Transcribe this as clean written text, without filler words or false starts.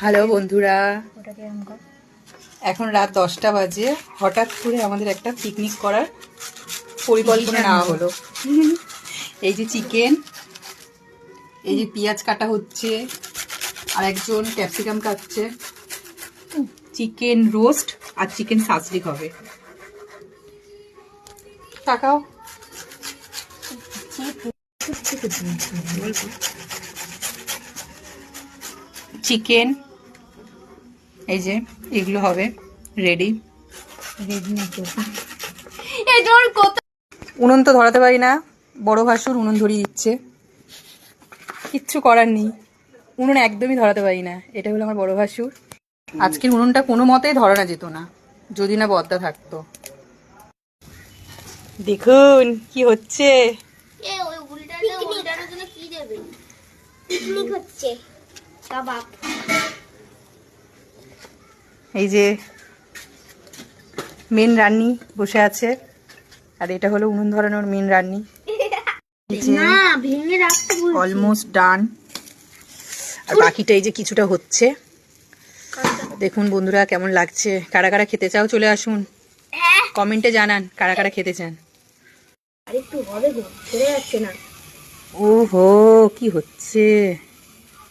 Hello বন্ধুরা, এখন রাত 10টা বাজে। হঠাৎ করে আমাদের একটা পিকনিক করার পরিকল্পনা নেওয়া হলো। এই যে চিকেন, এই যে পেঁয়াজ কাটা হচ্ছে, আর একজন ক্যাপসিকাম কাটছে। চিকেন রোস্ট আর চিকেন সাসলিক হবে। তাকাও, চিকেন এই যে এগুলো হবে রেডি। উনুন তো ধরাতে পারি না, বড় ভাসুর উনুন ধরিয়ে দিচ্ছে, কিচ্ছু করার নেই। উনুন একদমই ধরাতে পারি না, এটা হলো আমার বড় ভাসুর। আজকের উনুনটা কোনো মতেই ধরানো যেত না যদি না বদ্দা থাকতো। দেখুন কি হচ্ছে। এই যে মেন রান্নি বসে আছে, আর এটা হলো উনুন ধরানোর মেন রান্নি। অলমোস্ট ডান, আর বাকিটা এই যে কিছুটা হচ্ছে। দেখুন বন্ধুরা কেমন লাগছে। কারা কারা খেতে চাও চলে আসুন, কমেন্টে জানান কারা কারা খেতে চান। ওহো কি হচ্ছে।